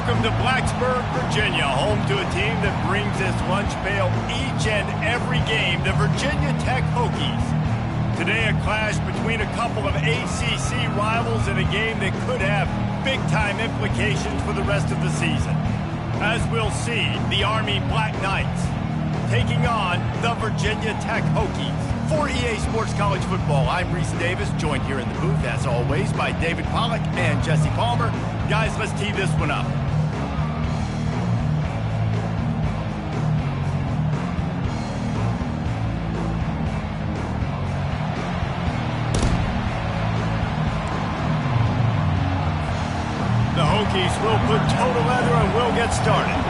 Welcome to Blacksburg, Virginia, home to a team that brings this lunch pail each and every game, the Virginia Tech Hokies. Today, a clash between a couple of ACC rivals in a game that could have big-time implications for the rest of the season. As we'll see, the Army Black Knights taking on the Virginia Tech Hokies. For EA Sports College Football, I'm Reese Davis, joined here in the booth, as always, by David Pollack and Jesse Palmer. Guys, let's tee this one up. The Hokies will put total leather and will get started.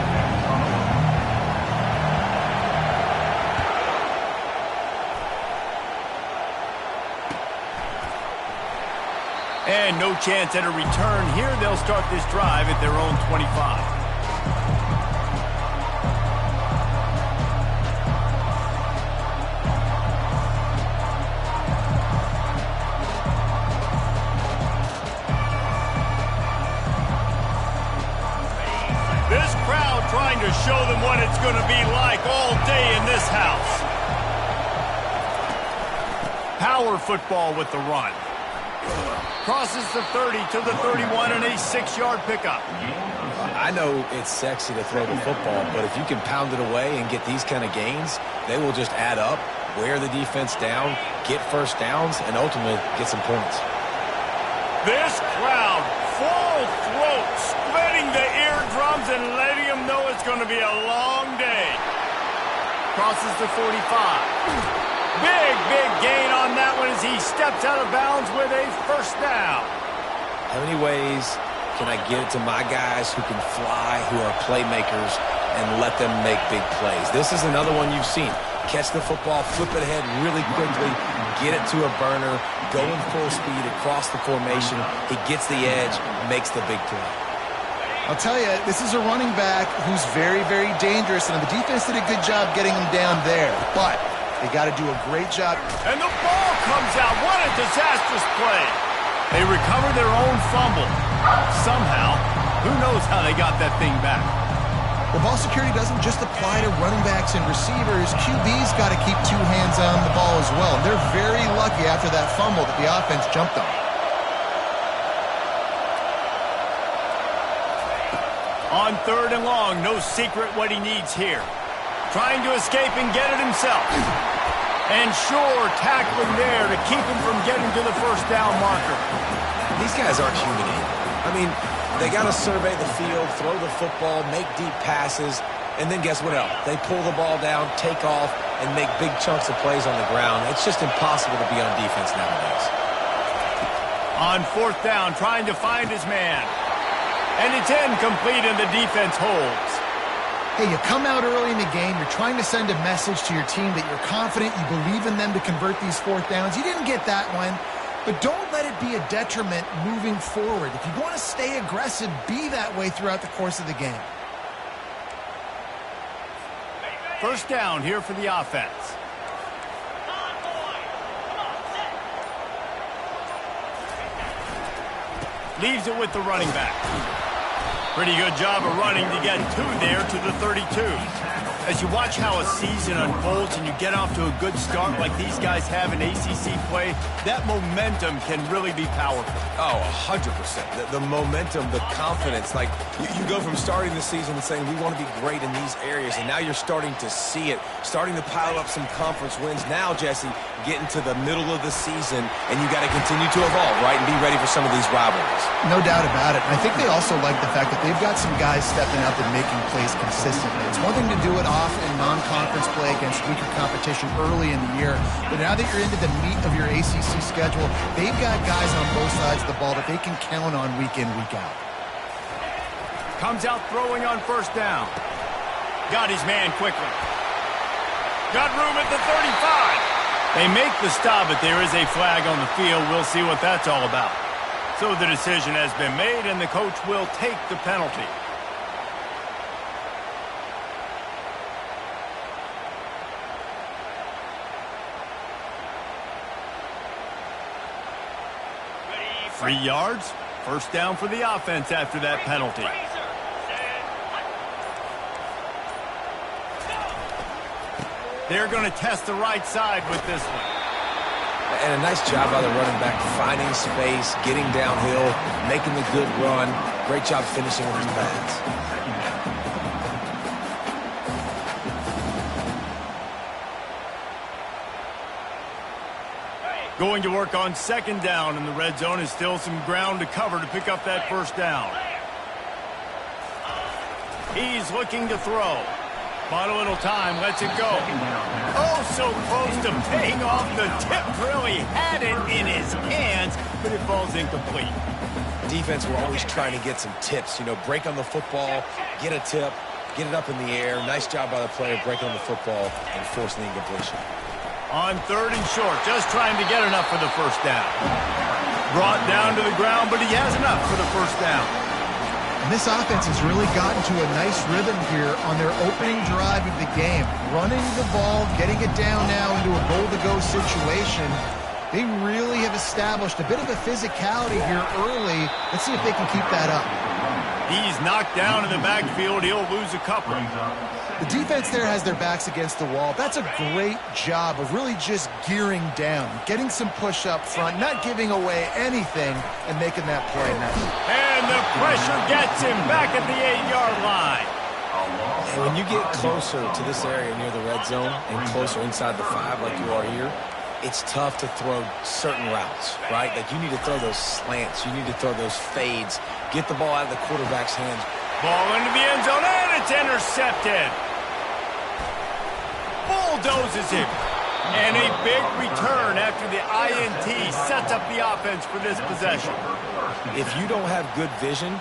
And no chance at a return here. They'll start this drive at their own 25. This crowd trying to show them what it's going to be like all day in this house. Power football with the run. Crosses the 30 to the 31 and a 6-yard pickup. I know it's sexy to throw the football, but if you can pound it away and get these kind of gains, they will just add up, wear the defense down, get first downs, and ultimately get some points. This crowd, full throat, splitting the eardrums and letting them know it's going to be a long day. Crosses the 45. Big gain on that one as he steps out of bounds with a first down. How many ways can I get it to my guys who can fly, who are playmakers, and let them make big plays? This is another one you've seen. Catch the football, flip it ahead really quickly, get it to a burner, go in full speed across the formation. He gets the edge, makes the big play. I'll tell you, this is a running back who's very dangerous, and the defense did a good job getting him down there. But they got to do a great job. And the ball comes out. What a disastrous play. They recover their own fumble. Somehow, who knows how they got that thing back. Well, ball security doesn't just apply to running backs and receivers. QB's got to keep 2 hands on the ball as well. And they're very lucky after that fumble that the offense jumped on. On 3rd and long, no secret what he needs here. Trying to escape and get it himself. And sure, tackling there to keep him from getting to the first down marker. These guys aren't human. I mean, they got to survey the field, throw the football, make deep passes, and then guess what else? They pull the ball down, take off, and make big chunks of plays on the ground. It's just impossible to be on defense nowadays. On 4th down, trying to find his man. And it's incomplete and the defense holds. Hey, you come out early in the game, you're trying to send a message to your team that you're confident, you believe in them to convert these 4th downs. You didn't get that one, but don't let it be a detriment moving forward. If you want to stay aggressive, be that way throughout the course of the game. First down here for the offense. Leaves it with the running back. Pretty good job of running to get 2 there to the 32. As you watch how a season unfolds and you get off to a good start like these guys have in ACC play, that momentum can really be powerful. Oh, 100%. The momentum, the confidence. Like, you go from starting the season and saying, we want to be great in these areas, and now you're starting to see it, starting to pile up some conference wins. Now, Jesse, getting to the middle of the season, and you got to continue to evolve, right, and be ready for some of these rivalries. No doubt about it. I think they also like the fact that they've got some guys stepping up and making plays consistently. It's one thing to do it off in non-conference play against weaker competition early in the year, but now that you're into the meat of your ACC schedule, they've got guys on both sides of the ball that they can count on week in, week out. Comes out throwing on first down. Got his man quickly. Got room at the 35. They make the stop, but there is a flag on the field. We'll see what that's all about. So the decision has been made, and the coach will take the penalty. Ready, 3 yards. First down for the offense after that penalty. They're going to test the right side with this one. And a nice job by the running back, finding space, getting downhill, making the good run. Great job finishing with his pads. Going to work on second down, and the red zone is still some ground to cover to pick up that first down. He's looking to throw. Bought a little time, lets it go. Oh, so close to paying off. The tip really had it in his hands, but it falls incomplete. Defense were always trying to get some tips. You know, break on the football, get a tip, get it up in the air. Nice job by the player breaking on the football and forcing the incompletion. On third and short, just trying to get enough for the first down. Brought down to the ground, but he has enough for the first down. And this offense has really gotten to a nice rhythm here on their opening drive of the game. Running the ball, getting it down now into a goal-to-go situation. They really have established a bit of a physicality here early. Let's see if they can keep that up. He's knocked down in the backfield. He'll lose a couple. The defense there has their backs against the wall. That's a great job of really just gearing down, getting some push up front, not giving away anything, and making that play. And the pressure gets him back at the 8-yard line. And when you get closer to this area near the red zone and closer inside the 5 like you are here, it's tough to throw certain routes, right? Like you need to throw those slants. You need to throw those fades. Get the ball out of the quarterback's hands. Ball into the end zone, and it's intercepted. Bulldozes him. And a big return after the INT sets up the offense for this possession. If you don't have good vision,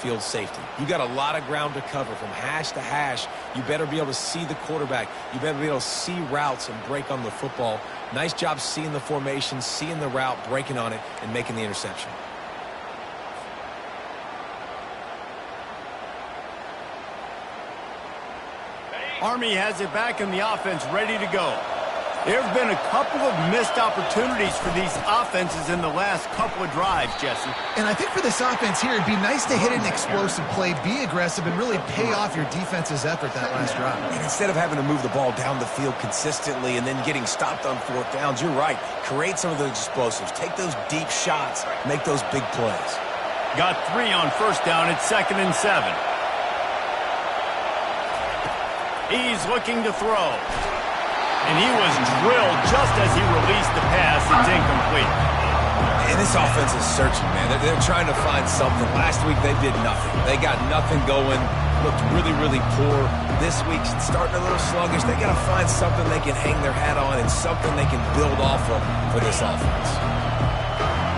field safety. You got a lot of ground to cover from hash to hash. You better be able to see the quarterback. You better be able to see routes and break on the football. Nice job seeing the formation, seeing the route, breaking on it, and making the interception. Army has it back in the offense, ready to go. There have been a couple of missed opportunities for these offenses in the last couple of drives, Jesse. And I think for this offense here, it'd be nice to hit an explosive play, be aggressive, and really pay off your defense's effort that last drive. And instead of having to move the ball down the field consistently and then getting stopped on fourth downs, you're right. Create some of those explosives. Take those deep shots. Make those big plays. Got 3 on first down. It's 2nd and 7. He's looking to throw. And he was drilled just as he released the pass. It's incomplete. And this offense is searching, man. They're trying to find something. Last week, they did nothing. They got nothing going. Looked really, really poor. This week, starting a little sluggish. They got to find something they can hang their hat on and something they can build off of for this offense.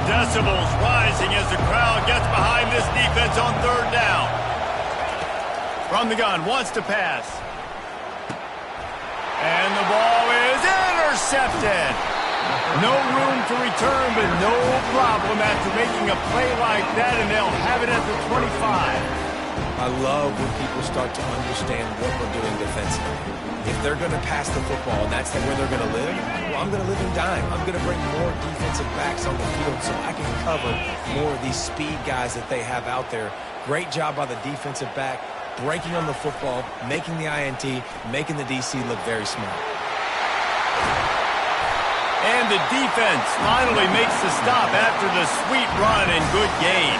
Decibels rising as the crowd gets behind this defense on 3rd down. From the gun, wants to pass. And the ball is intercepted. No room to return, but no problem after making a play like that, and they'll have it at the 25. I love when people start to understand what we're doing defensively. If they're going to pass the football and that's where they're going to live, well, I'm going to live in dime. I'm going to bring more defensive backs on the field so I can cover more of these speed guys that they have out there. Great job by the defensive back. Breaking on the football, making the INT, making the DC look very smart. And the defense finally makes the stop after the sweet run and good gain.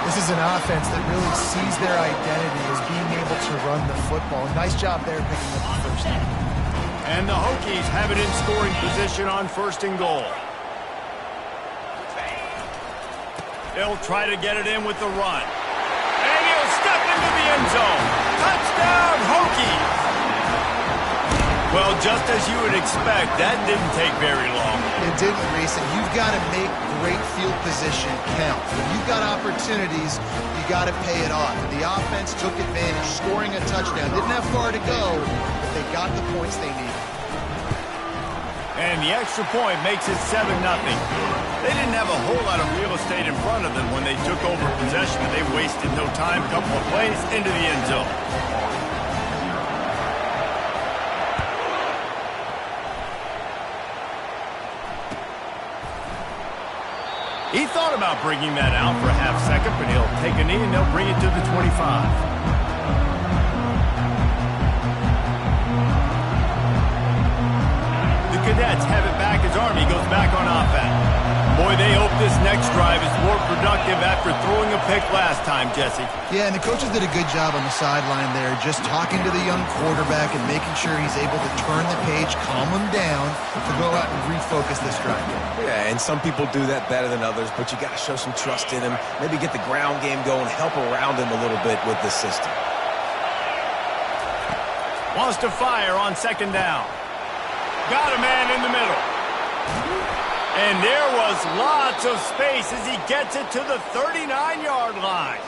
This is an offense that really sees their identity as being able to run the football. Nice job there picking up the first down. And the Hokies have it in scoring position on 1st and goal. They'll try to get it in with the run. And he'll step into the end zone. Touchdown, Hokies! Well, just as you would expect, that didn't take very long. It didn't, Reese, and you've got to make great field position count. When you've got opportunities, you got to pay it off. The offense took advantage, scoring a touchdown. Didn't have far to go, but they got the points they needed. And the extra point makes it 7-0. They didn't have a whole lot of real estate in front of them when they took over possession, and they wasted no time. A couple of plays into the end zone. He thought about bringing that out for a half second, but he'll take a knee and they'll bring it to the 25. Cadets have it back as Army goes back on offense. Boy, they hope this next drive is more productive after throwing a pick last time, Jesse. Yeah, and the coaches did a good job on the sideline there, just talking to the young quarterback and making sure he's able to turn the page, calm him down, to go out and refocus this drive. Yeah, and some people do that better than others, but you got to show some trust in him, maybe get the ground game going, help around him a little bit with this system. Wants to fire on 2nd down. Got a man in the middle. And there was lots of space as he gets it to the 39-yard line.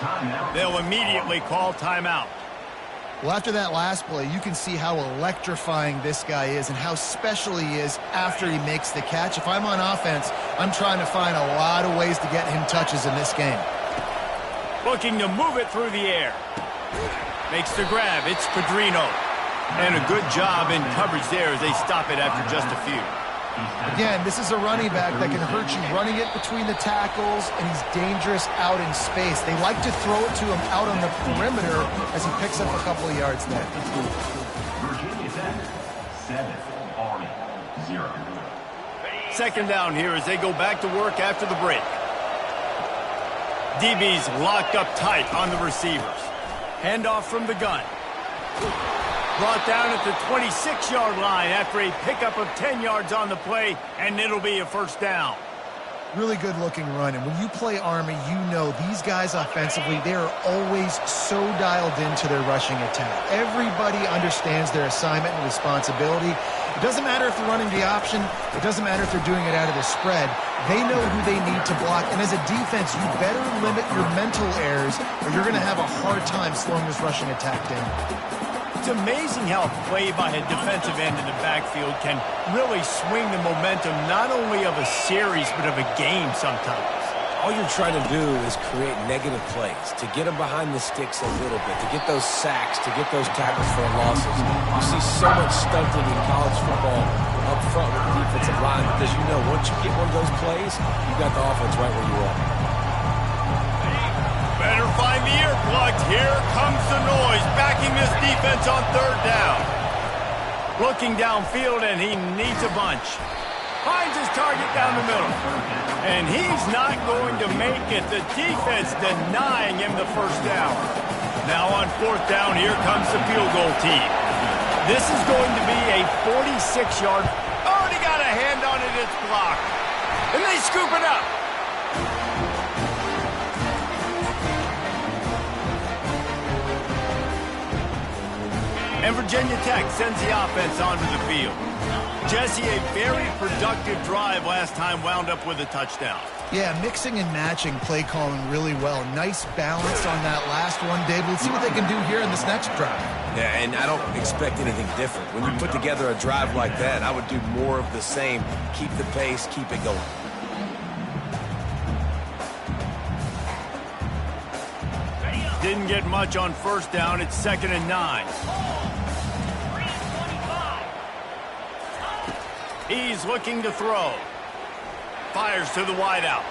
They'll immediately call timeout. Well, after that last play, you can see how electrifying this guy is and how special he is after he makes the catch. If I'm on offense, I'm trying to find a lot of ways to get him touches in this game. Looking to move it through the air. Makes the grab. It's Pedrino. And a good job in coverage there as they stop it after just a few. Again, this is a running back that can hurt you running it between the tackles, and he's dangerous out in space. They like to throw it to him out on the perimeter as he picks up a couple of yards there. Virginia Tech, 7, Army, 0. 2nd down here as they go back to work after the break. DB's locked up tight on the receivers. Handoff from the gun. Brought down at the 26-yard line after a pickup of 10 yards on the play, and it'll be a 1st down. Really good-looking run, and when you play Army, you know these guys offensively, they are always so dialed into their rushing attack. Everybody understands their assignment and responsibility, It doesn't matter if they're running the option. It doesn't matter if they're doing it out of the spread. They know who they need to block. And as a defense, you better limit your mental errors or you're going to have a hard time slowing this rushing attack down. It's amazing how a play by a defensive end in the backfield can really swing the momentum not only of a series but of a game sometimes. All you're trying to do is create negative plays, to get them behind the sticks a little bit, to get those sacks, to get those tackles for losses. You see so much stunting in college football up front with the defensive line because you know once you get one of those plays, you got the offense right where you are. Better find the earplugs. Here comes the noise, backing this defense on third down. Looking downfield, and he needs a bunch. Finds his target down the middle. And he's not going to make it. The defense denying him the first down. Now on fourth down, here comes the field goal team. This is going to be a 46-yard. Oh, he got a hand on it. It's blocked. And they scoop it up. And Virginia Tech sends the offense onto the field. Jesse, a very productive drive last time wound up with a touchdown. Yeah, mixing and matching play calling really well. Nice balance on that last one, Dave. Let's see what they can do here in this next drive. Yeah, and I don't expect anything different. When you put together a drive like that, I would do more of the same. Keep the pace, keep it going. Didn't get much on first down. It's 2nd and 9. He's looking to throw. Fires to the wideout.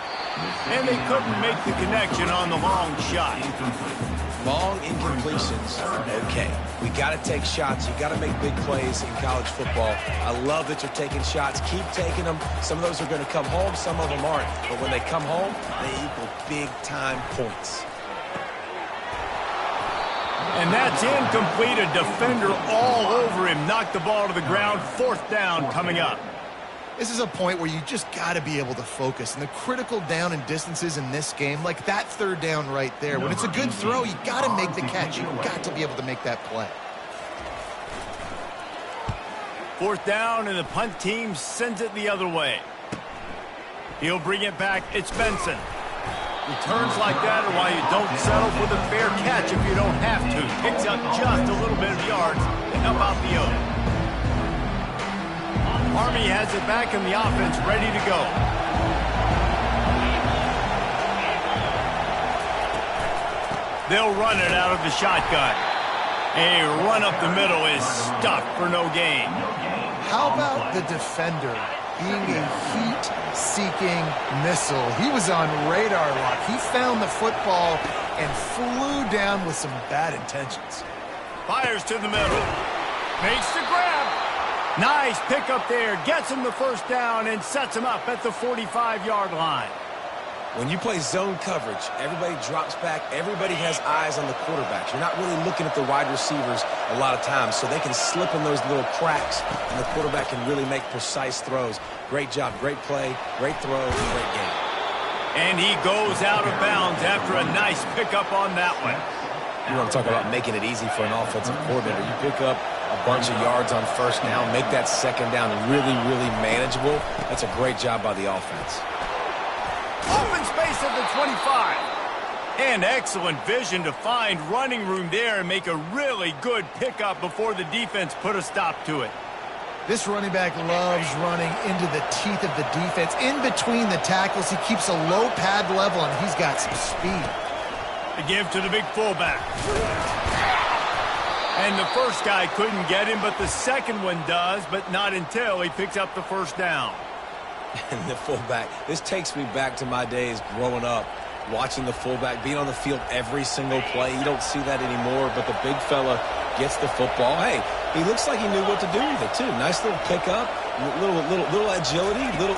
And they couldn't make the connection on the long shot. Long incompletions, okay. We got to take shots. You got to make big plays in college football. I love that you're taking shots. Keep taking them. Some of those are going to come home. Some of them aren't. But when they come home, they equal big-time points. And that's incomplete. A defender all over him. Knocked the ball to the ground. Fourth down coming up. This is a point where you just got to be able to focus. And the critical down and distances in this game, like that third down right there, when it's a good throw, you got to make the catch. You've got to be able to make that play. Fourth down, and the punt team sends it the other way. He'll bring it back. It's Benson. Returns like that are why you don't settle for the fair catch if you don't have to. Picks up just a little bit of yards to help out the other. Army has it back in the offense, ready to go. They'll run it out of the shotgun. A run up the middle is stuffed for no gain. How about the defender being a heat-seeking missile? He was on radar lock. He found the football and flew down with some bad intentions. Fires to the middle. Makes the grab. Nice pickup there. Gets him the first down and sets him up at the 45-yard line. When you play zone coverage, everybody drops back. Everybody has eyes on the quarterbacks. You're not really looking at the wide receivers a lot of times, so they can slip in those little cracks, and the quarterback can really make precise throws. Great job, great play, great throw, great game. And he goes out of bounds after a nice pickup on that one. You want to talk about making it easy for an offensive coordinator. You pick up a bunch of yards on first down, make that second down really, really manageable. That's a great job by the offense. Open space at the 25. And excellent vision to find running room there and make a really good pickup before the defense put a stop to it. This running back loves running into the teeth of the defense. In between the tackles, he keeps a low pad level, and he's got some speed. The give to the big fullback. And the first guy couldn't get him, but the second one does, but not until he picks up the first down. And the fullback, this takes me back to my days growing up, watching the fullback, being on the field every single play. You don't see that anymore, but the big fella gets the football. Hey, he looks like he knew what to do with it, too. Nice little pickup, little agility, little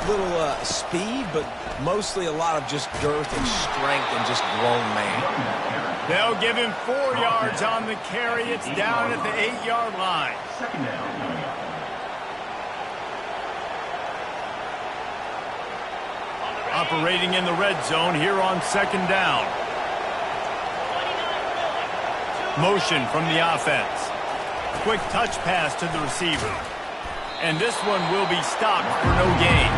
speed, but mostly a lot of just girth and strength and just grown man. They'll give him 4 yards on the carry. It's down at the 8-yard line. Second down. Operating in the red zone here on second down. Motion from the offense. Quick touch pass to the receiver. And this one will be stopped for no gain.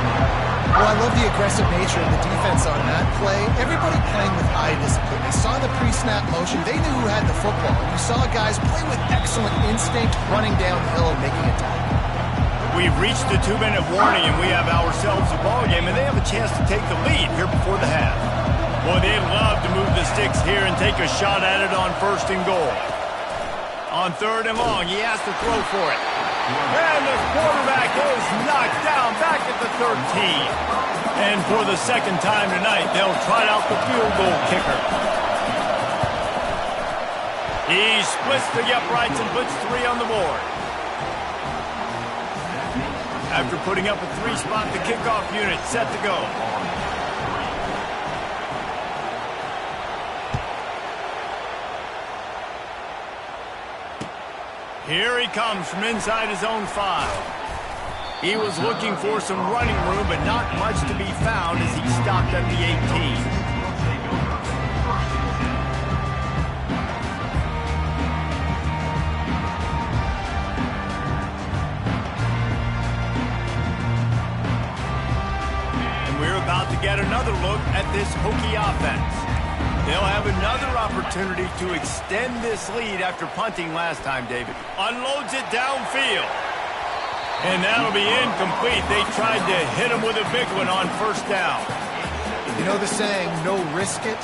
Well, I love the aggressive nature of the defense on that play. Everybody playing with eye discipline. They saw the pre-snap motion. They knew who had the football. And you saw guys play with excellent instinct, running downhill and making a tackle. We've reached the 2-minute warning, and we have ourselves a ball game, and they have a chance to take the lead here before the half. Boy, they'd love to move the sticks here and take a shot at it on 1st and goal. On 3rd and long, he has to throw for it. And the quarterback is knocked down back at the 13. And for the 2nd time tonight, they'll trot out the field goal kicker. He splits the uprights and puts 3 on the board. After putting up a 3-spot, the kickoff unit set to go. Here he comes from inside his own 5. He was looking for some running room, but not much to be found as he stopped at the 18. About to get another look at this Hokie offense. They'll have another opportunity to extend this lead after punting last time, David. Unloads it downfield. And that'll be incomplete. They tried to hit him with a big one on 1st down. You know the saying, no risk it,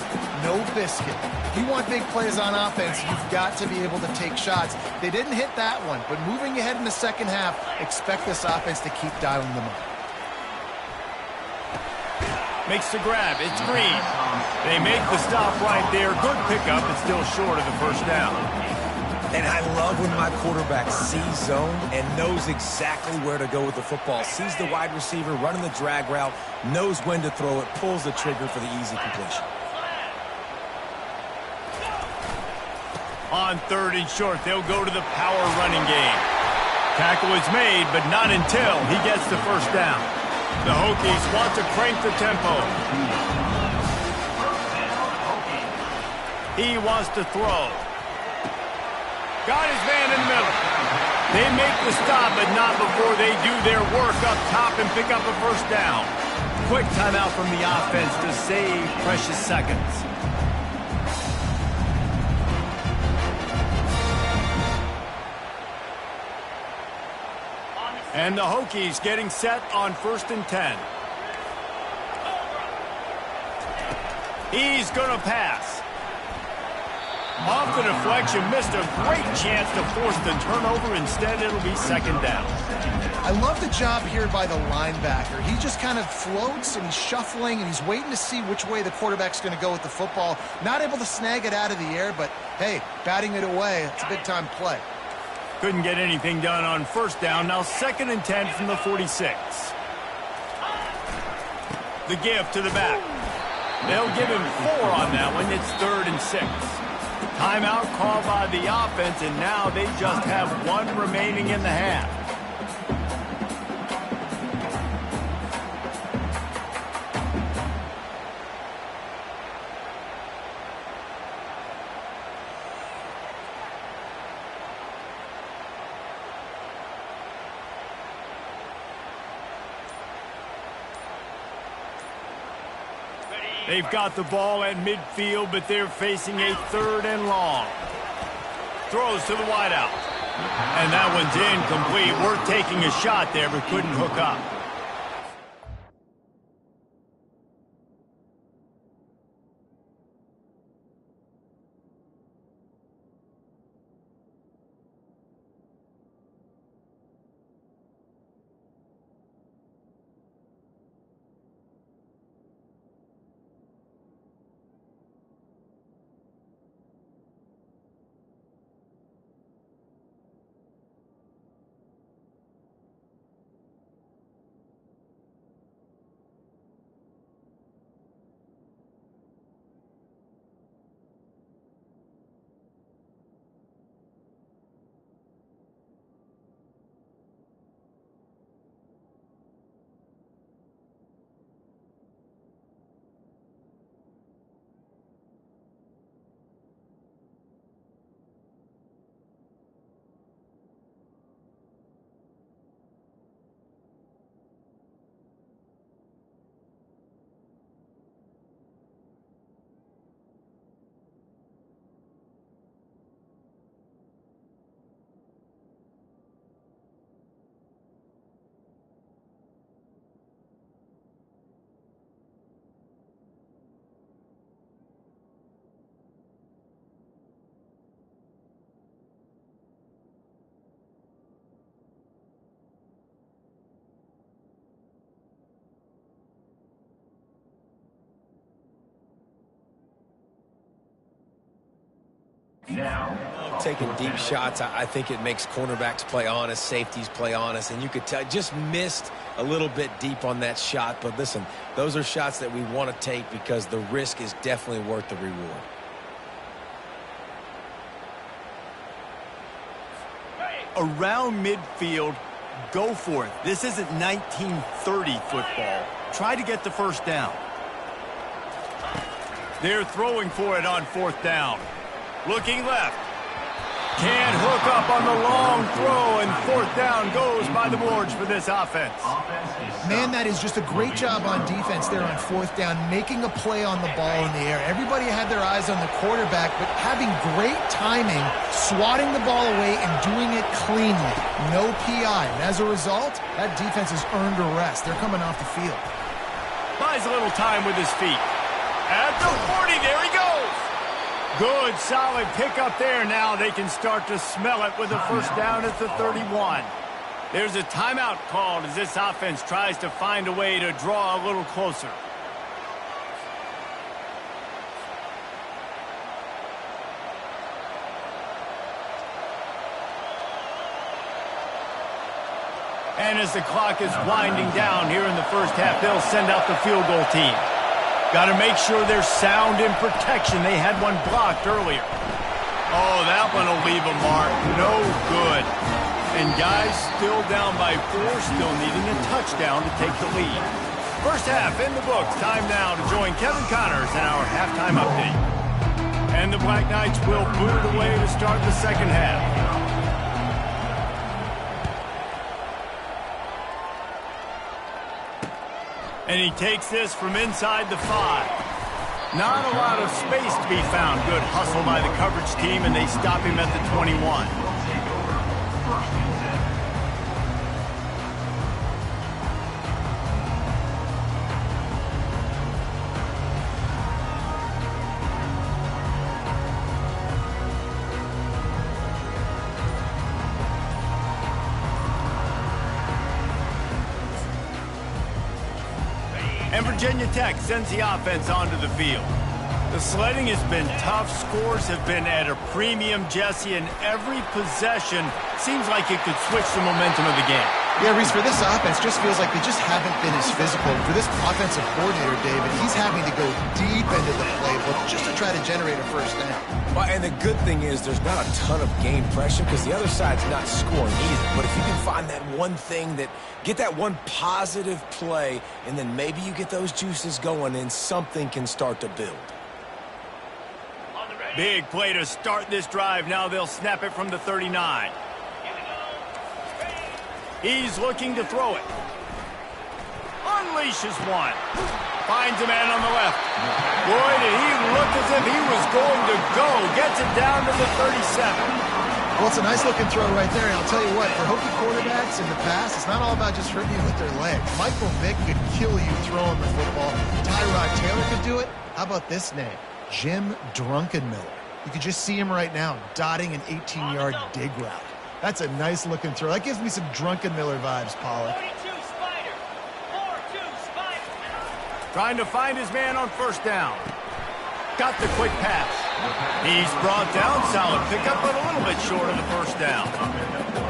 no biscuit. If you want big plays on offense, you've got to be able to take shots. They didn't hit that one, but moving ahead in the 2nd half, expect this offense to keep dialing them up. Makes the grab. It's Green. They make the stop right there. Good pickup, but still short of the 1st down. And I love when my quarterback sees zone and knows exactly where to go with the football. Sees the wide receiver running the drag route, knows when to throw it, pulls the trigger for the easy completion. On 3rd and short, they'll go to the power running game. Tackle is made, but not until he gets the 1st down. The Hokies want to crank the tempo. He wants to throw. Got his man in the middle. They make the stop, but not before they do their work up top and pick up a 1st down. Quick timeout from the offense to save precious seconds. And the Hokies getting set on 1st and 10. He's going to pass. Off the deflection, missed a great chance to force the turnover. Instead, it'll be 2nd down. I love the job here by the linebacker. He just kind of floats and he's shuffling and he's waiting to see which way the quarterback's going to go with the football. Not able to snag it out of the air, but hey, batting it away, it's a big-time play. Couldn't get anything done on 1st down. Now 2nd and 10 from the 46. The give to the back. They'll give him 4 on that one. It's 3rd and 6. Timeout called by the offense, and now they just have 1 remaining in the half. They've got the ball at midfield, but they're facing a 3rd and long. Throws to the wideout. And that one's incomplete. Worth taking a shot there, but couldn't hook up. Now, Taking deep shots, I think it makes cornerbacks play honest, safeties play honest, and you could tell just missed a little bit deep on that shot. But listen, those are shots that we want to take because the risk is definitely worth the reward. Around midfield, go for it. This isn't 1930 football. Try to get the first down. They're throwing for it on 4th down. Looking left. Can't hook up on the long throw, and 4th down goes by the boards for this offense. Man, that is just a great job on defense there on 4th down, making a play on the ball in the air. Everybody had their eyes on the quarterback, but having great timing, swatting the ball away, and doing it cleanly. No PI. And as a result, that defense has earned a rest. They're coming off the field. Buys a little time with his feet. At the 40, there he goes. Good, solid pickup there. Now they can start to smell it with a first down at the 31. There's a timeout called as this offense tries to find a way to draw a little closer. And as the clock is winding down here in the first half, they'll send out the field goal team. Got to make sure they're sound in protection. They had one blocked earlier. Oh, that one will leave a mark. No good. And guys still down by 4, still needing a touchdown to take the lead. First half in the books. Time now to join Kevin Connors in our halftime update. And the Black Knights will boot it away to start the second half. And he takes this from inside the 5. Not a lot of space to be found. Good hustle by the coverage team, and they stop him at the 21. And Virginia Tech sends the offense onto the field. The sledding has been tough. Scores have been at a premium, Jesse, and every possession seems like it could switch the momentum of the game. Yeah, Reese, for this offense, just feels like they just haven't been as physical. For this offensive coordinator, David, he's having to go deep into the playbook just to try to generate a first down. Well, and the good thing is there's not a ton of game pressure because the other side's not scoring either. But if you can find that one thing get that one positive play, and then maybe you get those juices going and something can start to build. Big play to start this drive. Now they'll snap it from the 39. He's looking to throw it. Unleashes one. Finds a man on the left. Boy, did he look as if he was going to go. Gets it down to the 37. Well, it's a nice-looking throw right there, and I'll tell you what, for Hokie quarterbacks in the past, it's not all about just hurting you with their legs. Michael Vick could kill you throwing the football. Tyrod Taylor could do it. How about this name? Jim Druckenmiller. You could just see him right now dotting an 18-yard dig route. That's a nice-looking throw. That gives me some Druckenmiller vibes, Pollack. 42 Spider. 4-2 Spider. Trying to find his man on first down. Got the quick pass. He's brought down. Solid pickup, but a little bit short of the first down.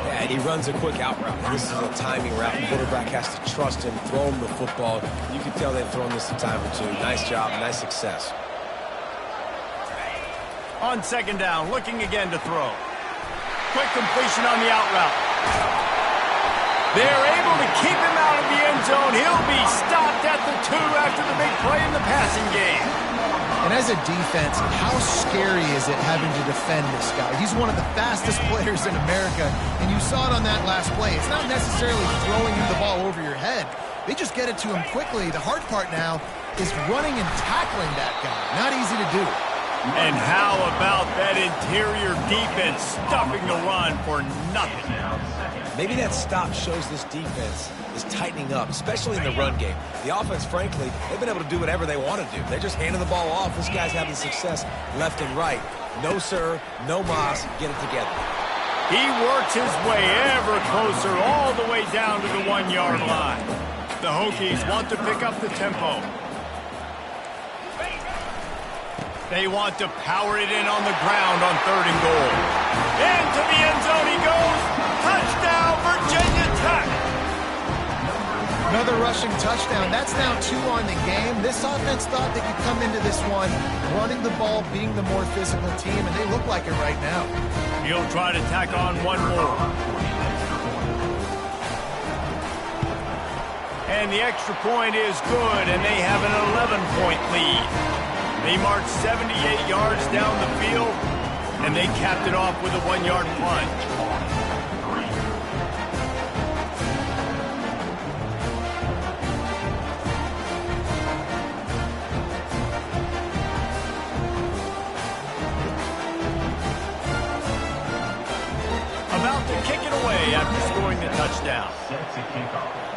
Yeah, and he runs a quick out route. This is a timing route. The quarterback has to trust him, throw him the football. You can tell they've thrown this a time or two. Nice job, nice success. On second down, looking again to throw. Quick completion on the out route. They're able to keep him out of the end zone. He'll be stopped at the 2 after the big play in the passing game. And as a defense, how scary is it having to defend this guy? He's one of the fastest players in America, and you saw it on that last play. It's not necessarily throwing him the ball over your head. They just get it to him quickly. The hard part now is running and tackling that guy. Not easy to do. And how about that interior defense stuffing the run for nothing? Maybe that stop shows this defense is tightening up, especially in the run game. The offense, frankly, they've been able to do whatever they want to do. They're just handing the ball off. This guy's having success left and right. No, sir, no mas, get it together. He works his way ever closer all the way down to the 1-yard line. The Hokies want to pick up the tempo. They want to power it in on the ground on 3rd and goal. Into the end zone he goes. Touchdown, Virginia Tech. Another rushing touchdown. That's now 2 on the game. This offense thought they could come into this one running the ball, being the more physical team, and they look like it right now. He'll try to tack on one more. And the extra point is good, and they have an 11-point lead. They marched 78 yards down the field, and they capped it off with a 1-yard plunge. About to kick it away after scoring the touchdown. Set to kick off.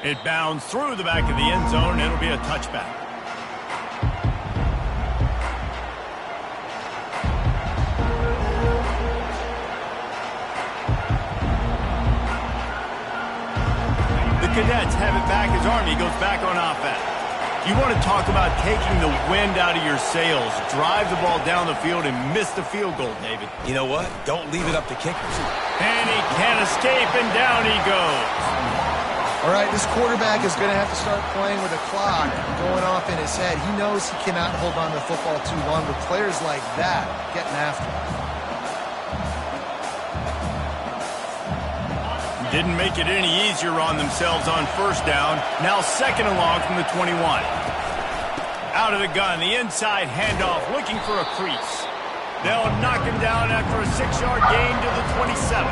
It bounds through the back of the end zone. It'll be a touchback. The Cadets have it back as Army goes back on offense. You want to talk about taking the wind out of your sails. Drive the ball down the field and miss the field goal, David. You know what? Don't leave it up to kickers. And he can't escape, and down he goes. All right, this quarterback is going to have to start playing with a clock going off in his head. He knows he cannot hold on to the football too long with players like that getting after him. Didn't make it any easier on themselves on 1st down. Now 2nd and long from the 21. Out of the gun, the inside handoff, looking for a crease. They'll knock him down after a 6-yard gain to the 27.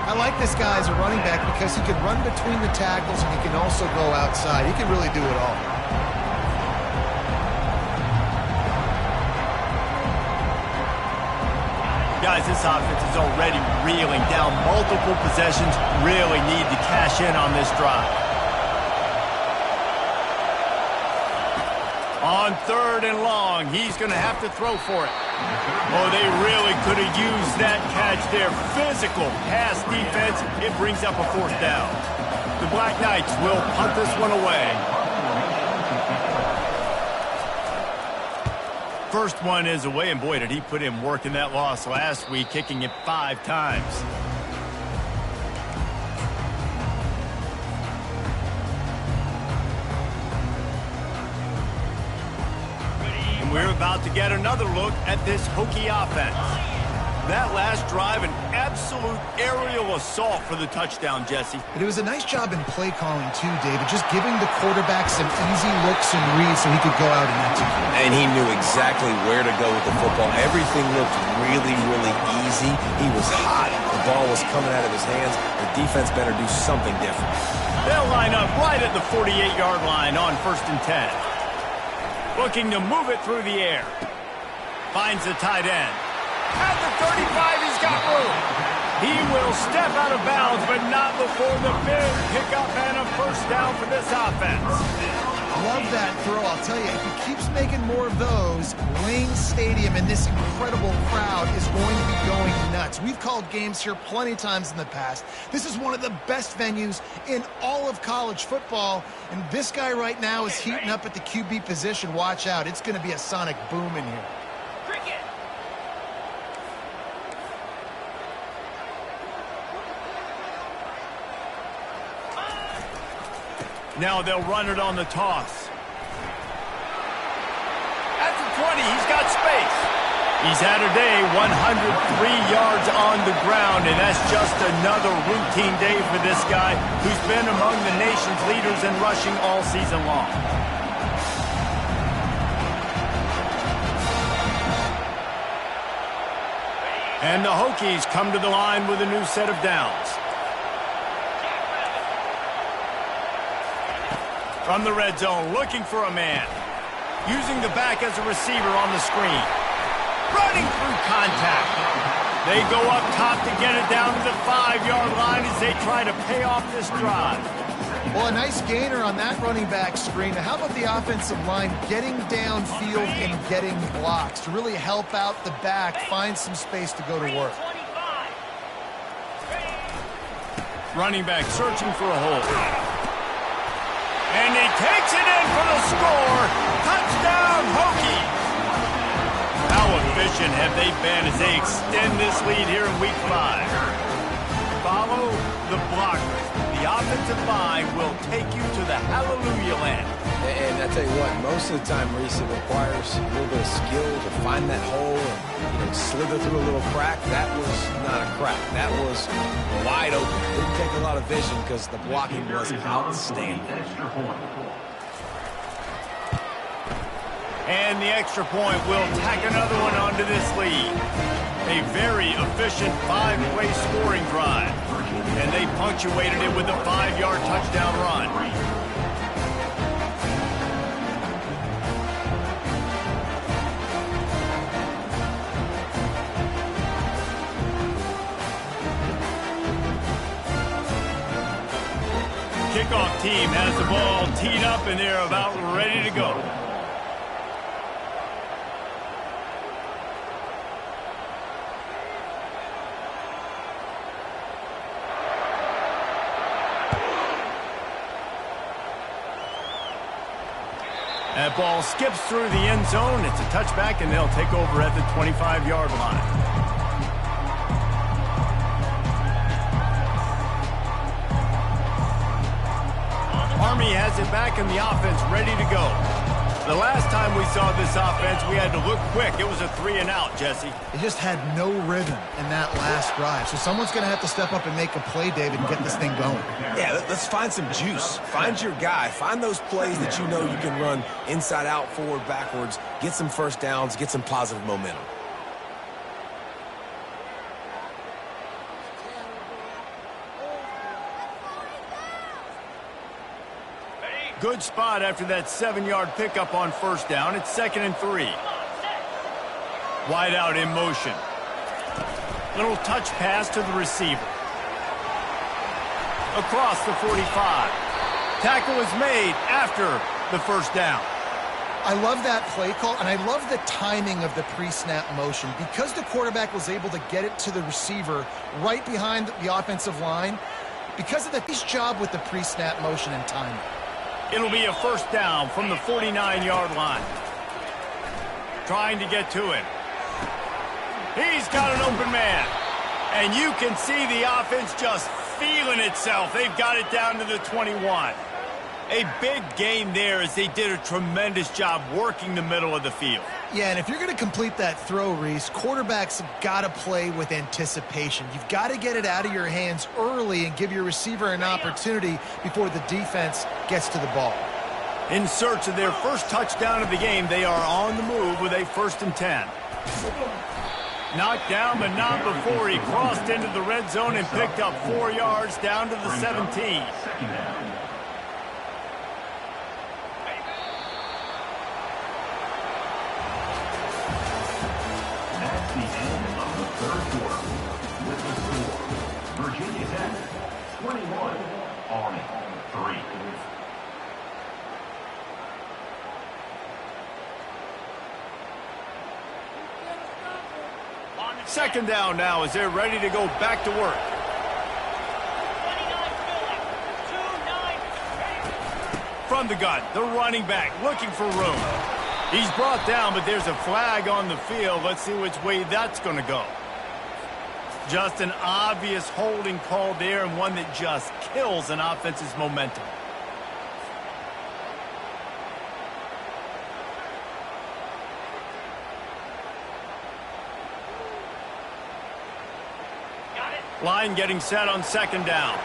I like this guy as a running back because he can run between the tackles and he can also go outside. He can really do it all. Guys, this offense is already reeling down multiple possessions. Really need to cash in on this drive. On 3rd and long, he's going to have to throw for it. Oh, they really could have used that catch there. Physical pass defense. It brings up a 4th down. The Black Knights will punt this one away. First one is away, and boy, did he put in work in that loss last week, kicking it 5 times. We're about to get another look at this Hokie offense. That last drive, an absolute aerial assault for the touchdown, Jesse. But it was a nice job in play calling, too, David, just giving the quarterback some easy looks and reads so he could go out and execute. And he knew exactly where to go with the football. Everything looked really, really easy. He was hot. The ball was coming out of his hands. The defense better do something different. They'll line up right at the 48-yard line on 1st and 10. Looking to move it through the air. Finds the tight end. At the 35, he's got room. He will step out of bounds, but not before the big pickup and a 1st down for this offense. Love that throw. I'll tell you, if he keeps making more of those, Lane Stadium and this incredible crowd is going to be going nuts. We've called games here plenty of times in the past. This is one of the best venues in all of college football, and this guy right now is heating up at the QB position. Watch out. It's going to be a sonic boom in here. Cricket. Now they'll run it on the toss. At the 20, he's got space. He's had a day, 103 yards on the ground, and that's just another routine day for this guy who's been among the nation's leaders in rushing all season long. And the Hokies come to the line with a new set of downs. From the red zone, looking for a man. Using the back as a receiver on the screen. Running through contact. They go up top to get it down to the 5-yard line as they try to pay off this drive. Well, a nice gainer on that running back screen. Now, how about the offensive line getting downfield and getting blocks to really help out the back, find some space to go to work? Running back searching for a hole. And he takes it in for the score. Touchdown, Hokies. How efficient have they been as they extend this lead here in Week 5? Follow the blockers. The offensive line will take you to the hallelujah land. And I tell you what, most of the time, Reese, it requires a little bit of skill to find that hole and slither through a little crack. That was not a crack. That was wide open. Didn't take a lot of vision because the blocking was outstanding. And the extra point will tack another one onto this lead. A very efficient 5-play scoring drive. And they punctuated it with a 5-yard touchdown run. Kickoff team has the ball teed up and they're about ready to go. That ball skips through the end zone. It's a touchback, and they'll take over at the 25-yard line. Army has it back, and the offense ready to go. The last time we saw this offense, we had to look quick. It was a 3-and-out, Jesse. It just had no rhythm in that last drive. So someone's going to have to step up and make a play, David, and get this thing going. Yeah, let's find some juice. Find your guy. Find those plays that you know you can run inside out, forward, backwards. Get some first downs. Get some positive momentum. Good spot after that 7-yard pickup on first down. It's 2nd and 3. Wide out in motion. Little touch pass to the receiver. Across the 45. Tackle is made after the first down. I love that play call, and I love the timing of the pre-snap motion. Because the quarterback was able to get it to the receiver right behind the offensive line, because of the nice job with the pre-snap motion and timing. It'll be a first down from the 49-yard line. Trying to get to him. He's got an open man. And you can see the offense just feeling itself. They've got it down to the 21. A big gain there as they did a tremendous job working the middle of the field. Yeah, and if you're going to complete that throw, Reese, quarterbacks have got to play with anticipation. You've got to get it out of your hands early and give your receiver an opportunity before the defense gets to the ball. In search of their first touchdown of the game, they are on the move with a 1st and 10. Knocked down, but not before he crossed into the red zone and picked up 4 yards down to the 17. Virginia Tech, 21, Army, 3. Second down now as they're ready to go back to work. 29, From the gun, the running back looking for room. He's brought down, but there's a flag on the field. Let's see which way that's going to go. Just an obvious holding call there, and one that just kills an offense's momentum. Line getting set on second down.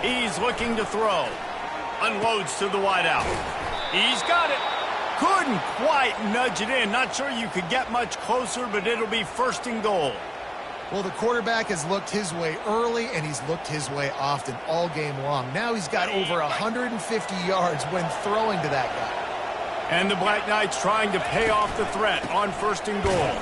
He's looking to throw. Unloads to the wideout. He's got it. Couldn't quite nudge it in. Not sure you could get much closer, but it'll be 1st and goal. Well, the quarterback has looked his way early, and he's looked his way often all game long. Now he's got over 150 yards when throwing to that guy. And the Black Knights trying to pay off the threat on 1st and goal.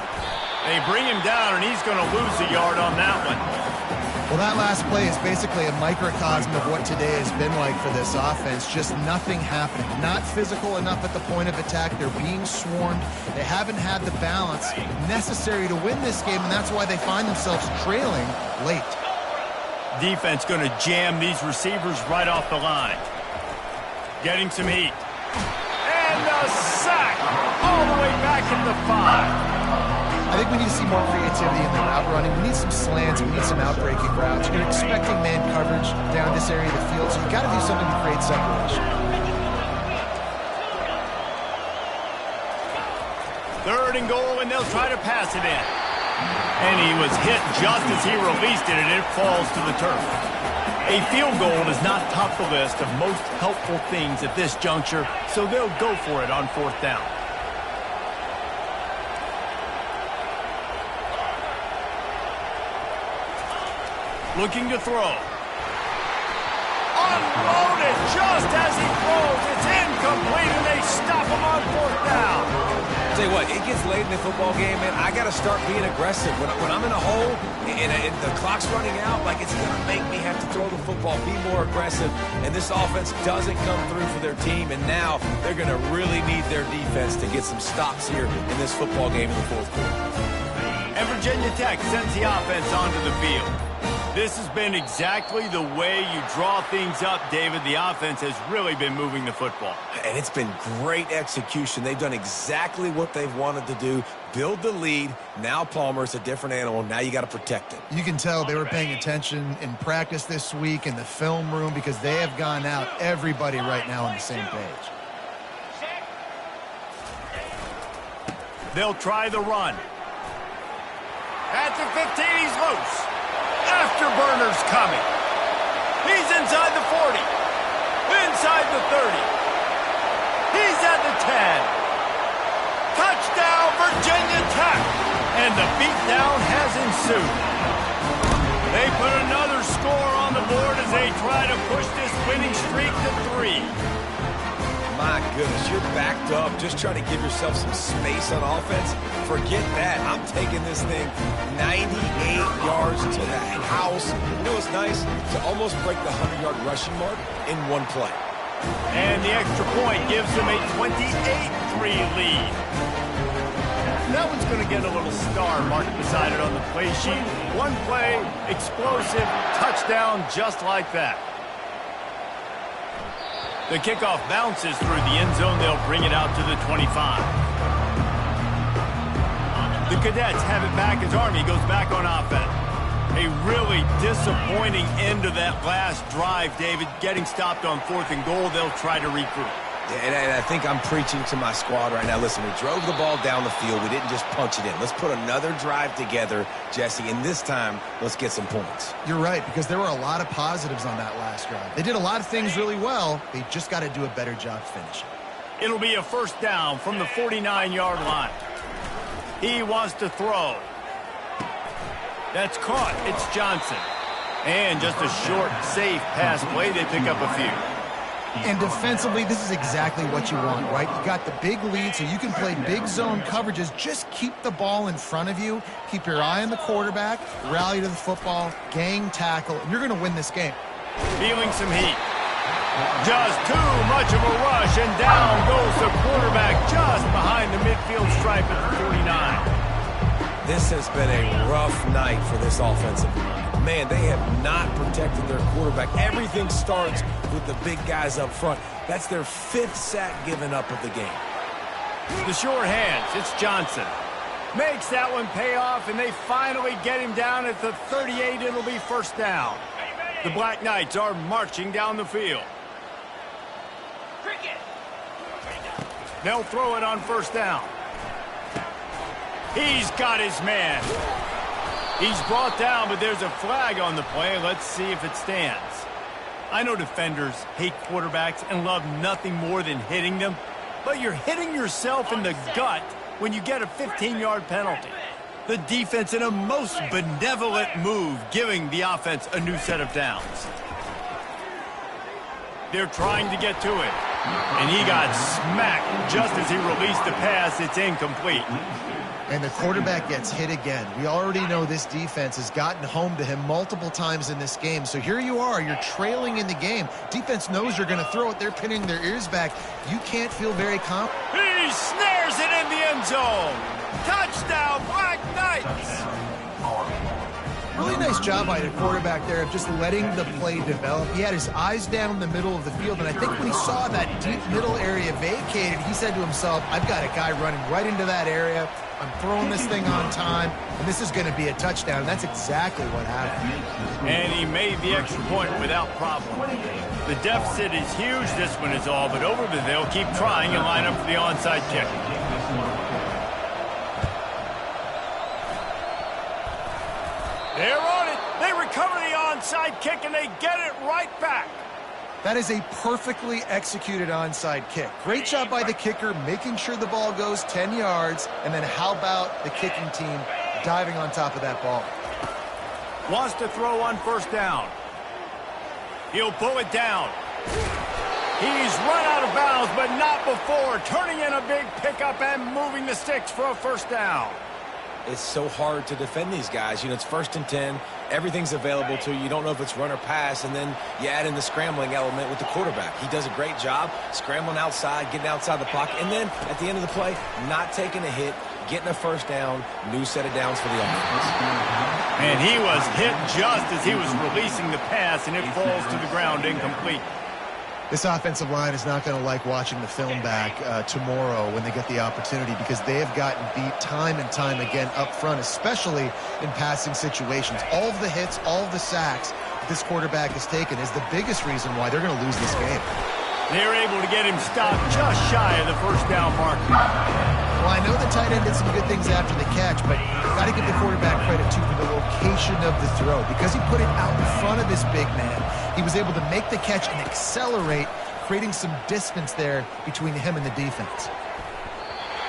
They bring him down, and he's going to lose a yard on that one. Well, that last play is basically a microcosm of what today has been like for this offense. Just nothing happening. Not physical enough at the point of attack. They're being swarmed. They haven't had the balance necessary to win this game, and that's why they find themselves trailing late. Defense going to jam these receivers right off the line. Getting some heat. And a sack all the way back at the 5. I think we need to see more creativity in the route running. We need some slants. We need some out-breaking routes. You're expecting man coverage down this area of the field, so you've got to do something to create separation. 3rd and goal, and they'll try to pass it in. And he was hit just as he released it, and it falls to the turf. A field goal is not top the list of most helpful things at this juncture, so they'll go for it on 4th down. Looking to throw. Unloaded just as he throws. It's incomplete, and they stop him on 4th down. Tell you what, it gets late in the football game, man. I got to start being aggressive. When I'm in a hole and the clock's running out, like it's going to make me have to throw the football, be more aggressive. And this offense doesn't come through for their team, and now they're going to really need their defense to get some stops here in this football game in the 4th quarter. And Virginia Tech sends the offense onto the field. This has been exactly the way you draw things up, David. The offense has really been moving the football. And it's been great execution. They've done exactly what they've wanted to do, build the lead. Now Palmer's a different animal. Now you got to protect it. You can tell they were paying attention in practice this week in the film room because they have gone out, everybody right now on the same page. They'll try the run. At the 15, he's loose. Afterburner's coming. He's inside the 40. Inside the 30. He's at the 10. Touchdown, Virginia Tech. And the beatdown has ensued. They put another score on the board as they try to push this winning streak to 3. My goodness, you're backed up. Just try to give yourself some space on offense. Forget that. I'm taking this thing 98 yards to the house. You know what's nice? To almost break the 100-yard rushing mark in one play. And the extra point gives them a 28-3 lead. That one's going to get a little star marked beside it on the play sheet. One play, explosive, touchdown just like that. The kickoff bounces through the end zone. They'll bring it out to the 25. The Cadets have it back as Army goes back on offense. A really disappointing end of that last drive, David. Getting stopped on 4th and goal, they'll try to regroup. And I think I'm preaching to my squad right now. Listen, we drove the ball down the field. We didn't just punch it in. Let's put another drive together, Jesse, and this time, let's get some points. You're right, because there were a lot of positives on that last drive. They did a lot of things really well. They just got to do a better job finishing. It'll be a 1st down from the 49-yard line. He wants to throw. That's caught. It's Johnson. And just a short, safe pass play. They pick up a few. And defensively, this is exactly what you want, right? You got the big lead, so you can play big zone coverages. Just keep the ball in front of you. Keep your eye on the quarterback. Rally to the football. Gang tackle. And you're going to win this game. Feeling some heat. Just too much of a rush, and down goes the quarterback just behind the midfield stripe at the 49. This has been a rough night for this offensive line. Man, they have not protected their quarterback. Everything starts with the big guys up front. That's their 5th sack given up of the game. The short hands, it's Johnson. Makes that one pay off, and they finally get him down at the 38. It'll be 1st down. The Black Knights are marching down the field. They'll throw it on 1st down. He's got his man. He's brought down, but there's a flag on the play. Let's see if it stands. I know defenders hate quarterbacks and love nothing more than hitting them, but you're hitting yourself in the gut when you get a 15-yard penalty. The defense in a most benevolent move, giving the offense a new set of downs. They're trying to get to it. And he got smacked just as he released the pass. It's incomplete. And the quarterback gets hit again. We already know this defense has gotten home to him multiple times in this game. So here you are. You're trailing in the game. Defense knows you're going to throw it. They're pinning their ears back. You can't feel very confident. He snares it in the end zone. Touchdown, Black Knights. Really nice job by the quarterback there of just letting the play develop. He had his eyes down in the middle of the field, and I think when he saw that deep middle area vacated, he said to himself, I've got a guy running right into that area. I'm throwing this thing on time, and this is going to be a touchdown. And that's exactly what happened. And he made the extra point without problem. The deficit is huge, this one is all, but over they'll keep trying and line up for the onside kick. They're on it. They recover the onside kick, and they get it right back. That is a perfectly executed onside kick. Great job by the kicker, making sure the ball goes 10 yards, and then how about the kicking team diving on top of that ball? Wants to throw on first down. He'll pull it down. He's run out of bounds, but not before. Turning in a big pickup and moving the sticks for a first down. It's so hard to defend these guys. You know, it's 1st and 10. Everything's available to you. You don't know if it's run or pass, and then you add in the scrambling element with the quarterback. He does a great job scrambling outside, getting outside the pocket, and then at the end of the play, not taking a hit, getting a first down, new set of downs for the offense. And he was hit just as he was releasing the pass, and it falls to the ground incomplete. This offensive line is not going to like watching the film back tomorrow when they get the opportunity, because they have gotten beat time and time again up front, especially in passing situations. All of the hits, all of the sacks that this quarterback has taken is the biggest reason why they're going to lose this game. They're able to get him stopped just shy of the first down mark. Well, I know the tight end did some good things after the catch, but got to give the quarterback credit, too, for the location of the throw. Because he put it out in front of this big man, he was able to make the catch and accelerate, creating some distance there between him and the defense.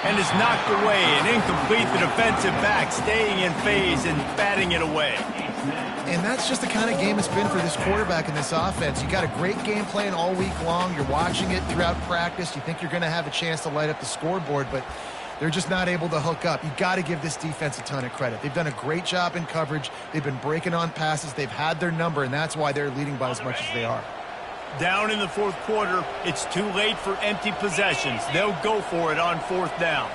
And is knocked away and incomplete. The defensive back staying in phase and batting it away. And that's just the kind of game it's been for this quarterback in this offense. You got a great game plan all week long. You're watching it throughout practice. You think you're going to have a chance to light up the scoreboard, but they're just not able to hook up. You got to give this defense a ton of credit. They've done a great job in coverage. They've been breaking on passes. They've had their number, and that's why they're leading by as much as they are. Down in the fourth quarter, it's too late for empty possessions. They'll go for it on fourth down.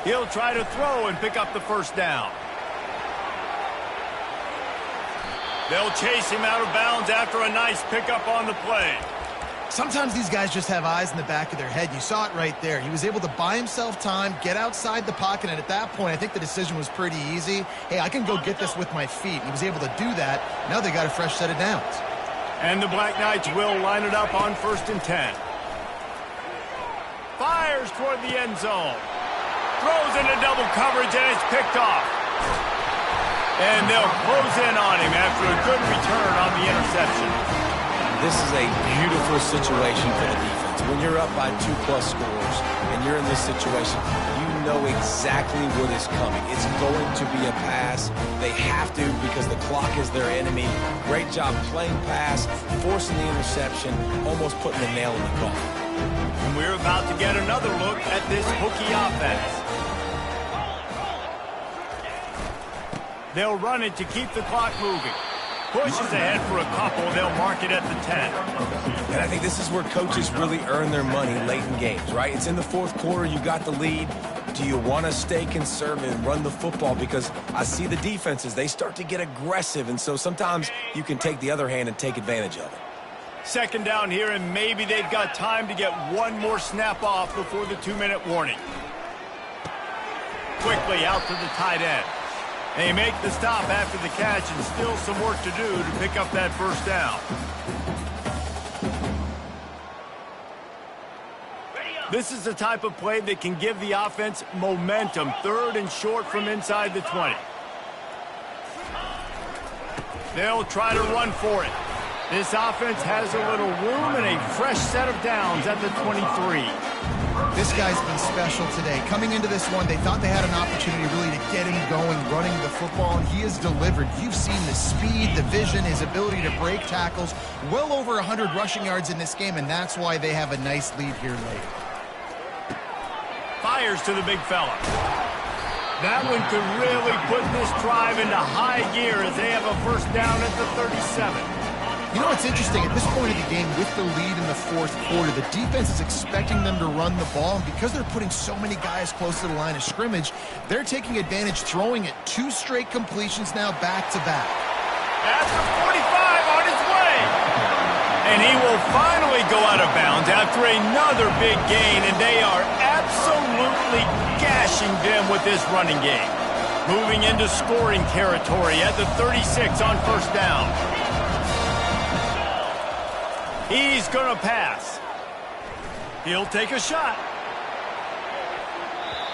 He'll try to throw and pick up the first down. They'll chase him out of bounds after a nice pickup on the play. Sometimes these guys just have eyes in the back of their head. You saw it right there. He was able to buy himself time, get outside the pocket, and at that point, I think the decision was pretty easy. Hey, I can go get this with my feet. He was able to do that. Now they got a fresh set of downs. And the Black Knights will line it up on 1st and 10. Fires toward the end zone. Throws into double coverage, and it's picked off. And they'll close in on him after a good return on the interception. This is a beautiful situation for the defense. When you're up by 2+ scores and you're in this situation, you know exactly what is coming. It's going to be a pass. They have to, because the clock is their enemy. Great job playing pass, forcing the interception, almost putting the nail in the coffin. And we're about to get another look at this Hokie offense. They'll run it to keep the clock moving. Pushes ahead for a couple. They'll mark it at the 10. And I think this is where coaches really earn their money late in games, right? It's in the fourth quarter. You got the lead. Do you want to stay conservative and run the football? Because I see the defenses, they start to get aggressive, and so sometimes you can take the other hand and take advantage of it. Second down here, and maybe they've got time to get one more snap off before the 2-minute warning. Quickly out to the tight end. They make the stop after the catch, and still some work to do to pick up that first down. This is the type of play that can give the offense momentum. 3rd and short from inside the 20. They'll try to run for it. This offense has a little room and a fresh set of downs at the 23. This guy's been special today. Coming into this one, they thought they had an opportunity really to get him going, running the football, and he has delivered. You've seen the speed, the vision, his ability to break tackles. Well over 100 rushing yards in this game, and that's why they have a nice lead here late. Fires to the big fella. That one could really put this drive into high gear as they have a first down at the 37. You know what's interesting? At this point of the game, with the lead in the fourth quarter, the defense is expecting them to run the ball, and because they're putting so many guys close to the line of scrimmage, they're taking advantage, throwing it 2 straight completions now back-to-back. At the 45 on his way. And he will finally go out of bounds after another big gain, and they are absolutely gashing them with this running game. Moving into scoring territory at the 36 on first down. He's going to pass. He'll take a shot.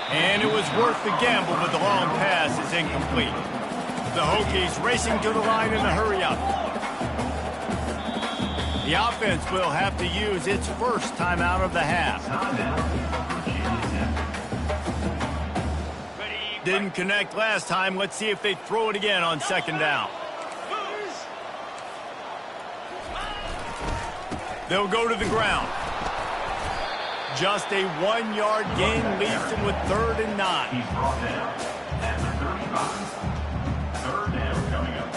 And it was worth the gamble, but the long pass is incomplete. The Hokies racing to the line in the hurry-up. The offense will have to use its first timeout of the half. Didn't connect last time. Let's see if they throw it again on second down. They'll go to the ground. Just a 1-yard gain leaves them with 3rd and 9. He's brought down at the 35. 3rd down coming up.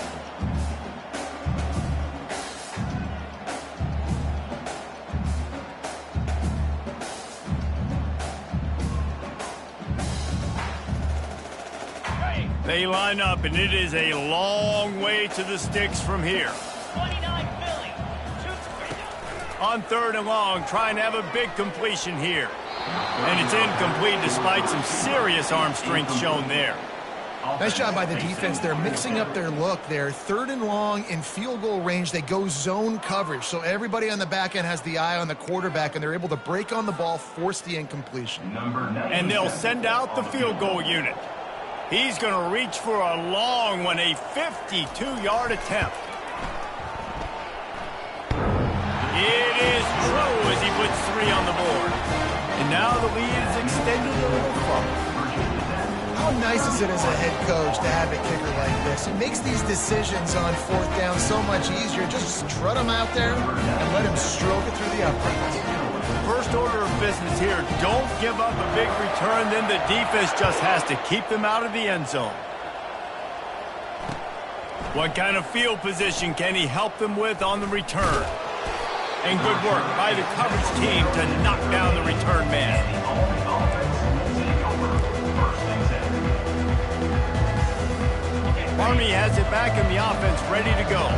They line up, and it is a long way to the sticks from here. 29 Philly. On 3rd and long, trying to have a big completion here. And it's incomplete despite some serious arm strength shown there. Nice job by the defense. They're mixing up their look there. 3rd and long in field goal range. They go zone coverage. So everybody on the back end has the eye on the quarterback, and they're able to break on the ball, force the incompletion. And they'll send out the field goal unit. He's going to reach for a long one, a 52-yard attempt. It is true as he puts 3 on the board. And now the lead is extended a little further. How nice is it as a head coach to have a kicker like this? He makes these decisions on 4th down so much easier. Just strut him out there and let him stroke it through the uprights. First order of business here, don't give up a big return, then the defense just has to keep them out of the end zone. What kind of field position can he help them with on the return? And good work by the coverage team to knock down the return man. Army has it back in the offense, ready to go.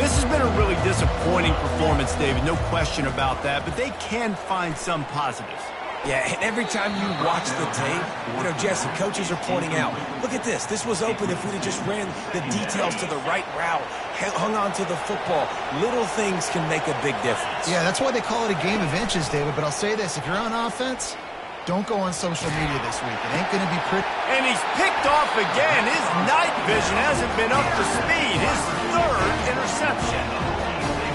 This has been a really disappointing performance, David, no question about that, but they can find some positives. Yeah, and every time you watch the tape, Jesse, coaches are pointing out, look at this. This was open if we'd have just ran the details to the right route, hung on to the football. Little things can make a big difference. Yeah, that's why they call it a game of inches, David. But I'll say this, if you're on offense, don't go on social media this week. It ain't going to be pretty. And he's picked off again. His night vision hasn't been up to speed. His 3rd interception.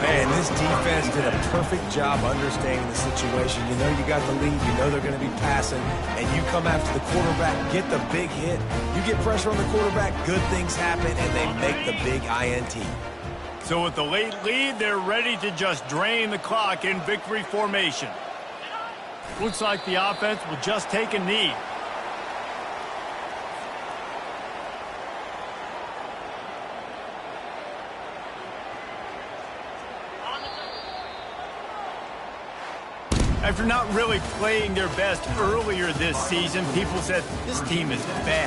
Man, this defense did a perfect job understanding the situation. You know you got the lead. You know they're going to be passing. And you come after the quarterback, get the big hit. You get pressure on the quarterback, good things happen, and they make the big INT. So with the late lead, they're ready to just drain the clock in victory formation. Looks like the offense will just take a knee. After not really playing their best earlier this season, people said this team is bad.